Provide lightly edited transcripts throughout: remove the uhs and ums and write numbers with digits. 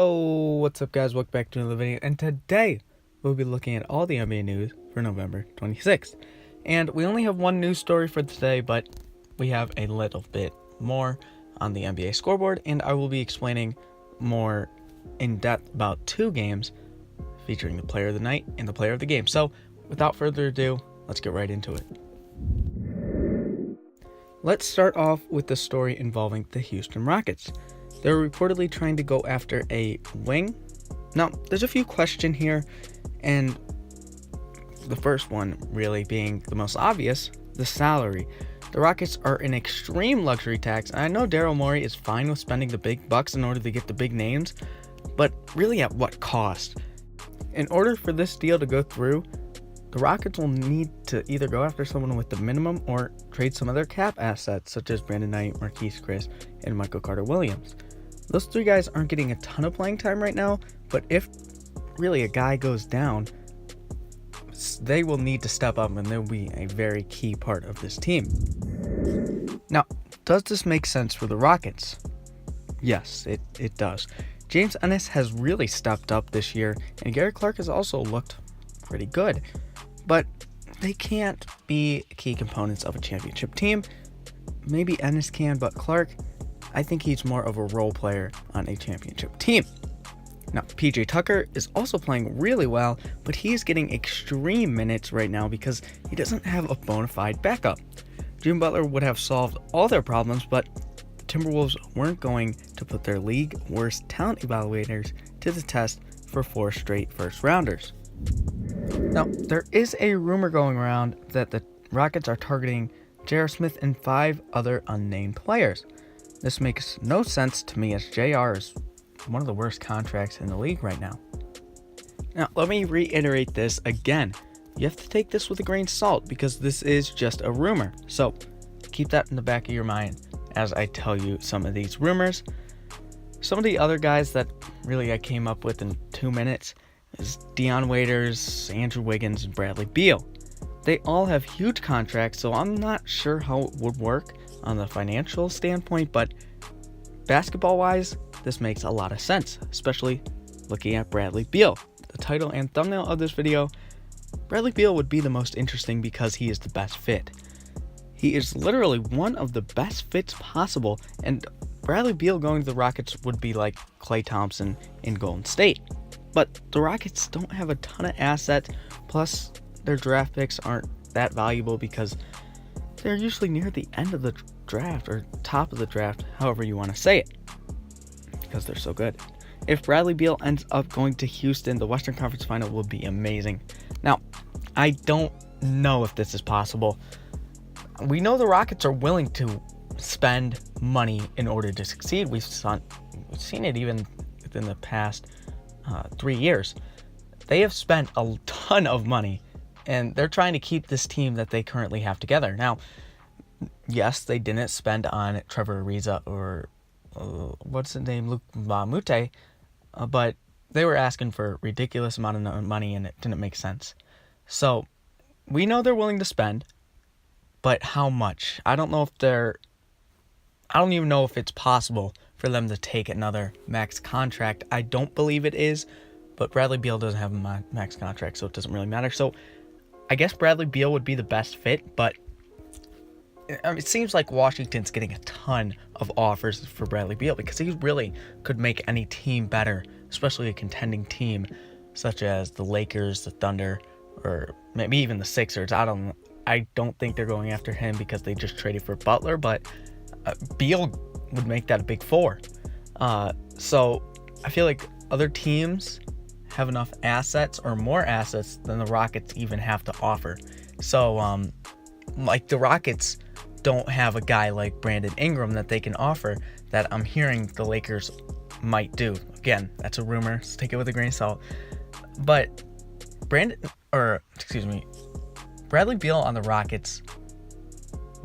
Oh, what's up guys, welcome back to another video, and today we'll be looking at all the NBA news for November 26th. And we only have one news story for today, but we have a little bit more on the NBA scoreboard, and I will be explaining more in depth about two games featuring the player of the night and the player of the game. So without further ado, let's get right into it. Let's start off with the story involving the Houston Rockets. They're reportedly trying to go after a wing. Now, there's a few questions here, and the first one really being the most obvious, the salary. The Rockets are an extreme luxury tax, and I know Daryl Morey is fine with spending the big bucks in order to get the big names, but really at what cost? In order for this deal to go through, the Rockets will need to either go after someone with the minimum or trade some of their cap assets, such as Brandon Knight, Marquise Chris, and Michael Carter-Williams. Those three guys aren't getting a ton of playing time right now, but if really a guy goes down, they will need to step up and they'll be a very key part of this team. Now, does this make sense for the Rockets? Yes, it does. James Ennis has really stepped up this year, and Gary Clark has also looked pretty good. But they can't be key components of a championship team. Maybe Ennis can, but Clark, I think he's more of a role player on a championship team. Now, PJ Tucker is also playing really well, but he's getting extreme minutes right now because he doesn't have a bona fide backup. Jimmy Butler would have solved all their problems, but the Timberwolves weren't going to put their league worst talent evaluators to the test for 4 straight first rounders. Now, there is a rumor going around that the Rockets are targeting J.R. Smith and 5 other unnamed players. This makes no sense to me, as JR is one of the worst contracts in the league right now. Now, let me reiterate this again. You have to take this with a grain of salt because this is just a rumor. So keep that in the back of your mind as I tell you some of these rumors. Some of the other guys that really I came up with in 2 minutes is Dion Waiters, Andrew Wiggins, and Bradley Beal. They all have huge contracts, so I'm not sure how it would work on the financial standpoint, but basketball-wise, this makes a lot of sense, especially looking at Bradley Beal. The title and thumbnail of this video, Bradley Beal would be the most interesting because he is the best fit. He is literally one of the best fits possible, and Bradley Beal going to the Rockets would be like Klay Thompson in Golden State. But the Rockets don't have a ton of assets, plus their draft picks aren't that valuable because they're usually near the end of the draft or top of the draft, however you want to say it, because they're so good. If Bradley Beal ends up going to Houston, the Western Conference Final would be amazing. Now, I don't know if this is possible. We know the Rockets are willing to spend money in order to succeed. We've seen it even within the past 3 years. They have spent a ton of money, and they're trying to keep this team that they currently have together. Now, yes, they didn't spend on Trevor Ariza or what's his name, Luke Mute, but they were asking for a ridiculous amount of money, and it didn't make sense. So we know they're willing to spend, but how much? I don't even know if it's possible for them to take another max contract. I don't believe it is, but Bradley Beal doesn't have a max contract, so it doesn't really matter. So I guess Bradley Beal would be the best fit, but it seems like Washington's getting a ton of offers for Bradley Beal because he really could make any team better, especially a contending team such as the Lakers, the Thunder, or maybe even the Sixers. I don't think they're going after him because they just traded for Butler, but Beal would make that a big 4. So I feel like other teams have enough assets or more assets than the Rockets even have to offer. So like the Rockets don't have a guy like Brandon Ingram that they can offer that I'm hearing the Lakers might do. Again, that's a rumor, so take it with a grain of salt. But Bradley Beal on the Rockets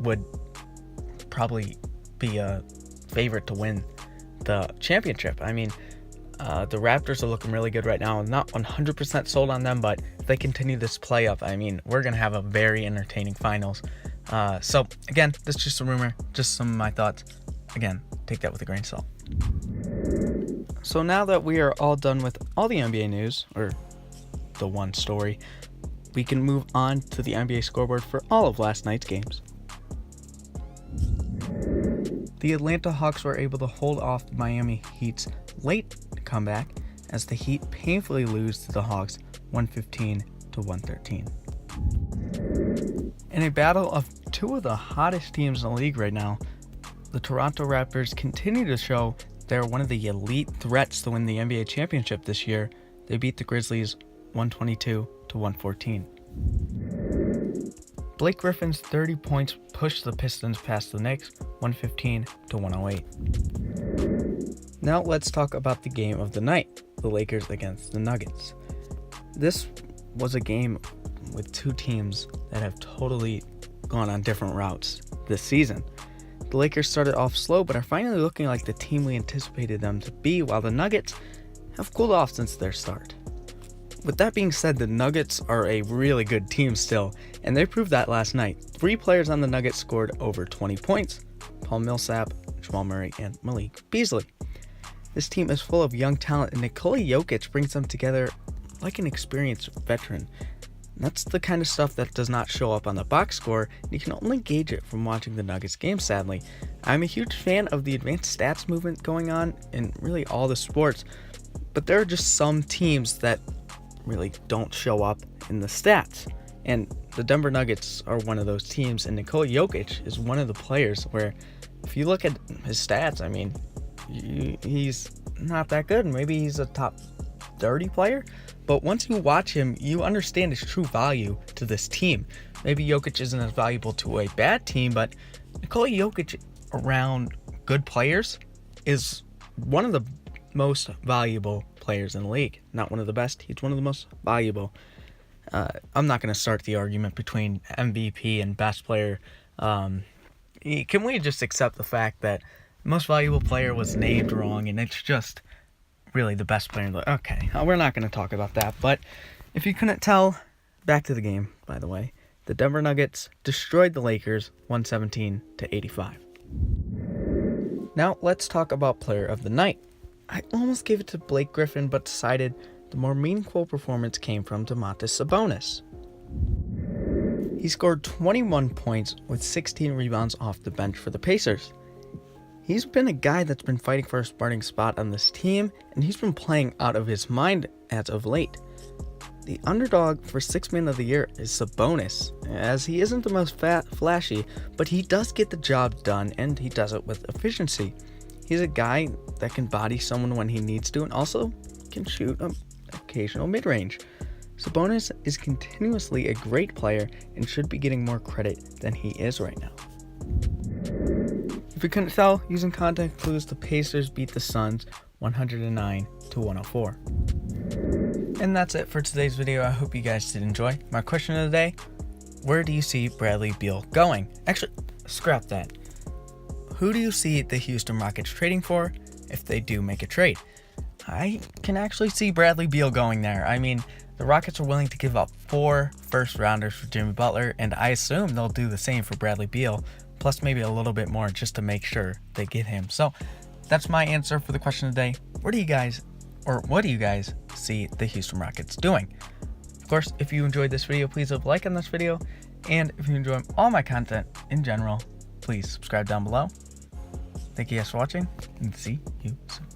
would probably be a favorite to win the championship. I mean, the Raptors are looking really good right now. I'm not 100% sold on them, but if they continue this play up, I mean, we're going to have a very entertaining finals. So, again, this is just a rumor, just some of my thoughts. Again, take that with a grain of salt. So now that we are all done with all the NBA news, or the one story, we can move on to the NBA scoreboard for all of last night's games. The Atlanta Hawks were able to hold off the Miami Heat's late comeback as the Heat painfully lose to the Hawks 115-113. In a battle of two of the hottest teams in the league right now, the Toronto Raptors continue to show they're one of the elite threats to win the NBA championship this year. They beat the Grizzlies 122-114. Blake Griffin's 30 points pushed the Pistons past the Knicks 115-108. Now let's talk about the game of the night, the Lakers against the Nuggets. This was a game with two teams that have totally gone on different routes this season. The Lakers started off slow but are finally looking like the team we anticipated them to be, while the Nuggets have cooled off since their start. With that being said, the Nuggets are a really good team still, and they proved that last night. 3 players on the Nuggets scored over 20 points: Paul Millsap, Jamal Murray, and Malik Beasley. This team is full of young talent, and Nikola Jokic brings them together like an experienced veteran. That's the kind of stuff that does not show up on the box score, and you can only gauge it from watching the Nuggets game, sadly. I'm a huge fan of the advanced stats movement going on in really all the sports, but there are just some teams that really don't show up in the stats. And the Denver Nuggets are one of those teams, and Nikola Jokic is one of the players where, if you look at his stats, I mean, he's not that good. Maybe he's a top 30 player, but once you watch him, you understand his true value to this team. Maybe Jokic isn't as valuable to a bad team, but Nikola Jokic around good players is one of the most valuable players in the league. Not one of the best, he's one of the most valuable. I'm not going to start the argument between MVP and best player. Can we just accept the fact that the most valuable player was named wrong, and it's just really the best player in the... Okay, we're not going to talk about that, but if you couldn't tell, back to the game, by the way. The Denver Nuggets destroyed the Lakers 117-85. Now let's talk about player of the night. I almost gave it to Blake Griffin, but decided the more meaningful performance came from Domantas Sabonis. He scored 21 points with 16 rebounds off the bench for the Pacers. He's been a guy that's been fighting for a starting spot on this team, and he's been playing out of his mind as of late. The underdog for Sixth Man of the Year is Sabonis, as he isn't the most flashy, but he does get the job done, and he does it with efficiency. He's a guy that can body someone when he needs to, and also can shoot an occasional mid-range. Sabonis is continuously a great player and should be getting more credit than he is right now. If you couldn't tell, using context clues, the Pacers beat the Suns 109-104. And that's it for today's video. I hope you guys did enjoy. My question of the day: where do you see Bradley Beal going? Actually, scrap that. Who do you see the Houston Rockets trading for if they do make a trade? I can actually see Bradley Beal going there. I mean, the Rockets are willing to give up 4 first-rounders for Jimmy Butler, and I assume they'll do the same for Bradley Beal, plus maybe a little bit more just to make sure they get him. So that's my answer for the question of the day. What do you guys see the Houston Rockets doing? Of course, if you enjoyed this video, please leave a like on this video, and if you enjoy all my content in general, please subscribe down below. Thank you guys for watching, and see you soon.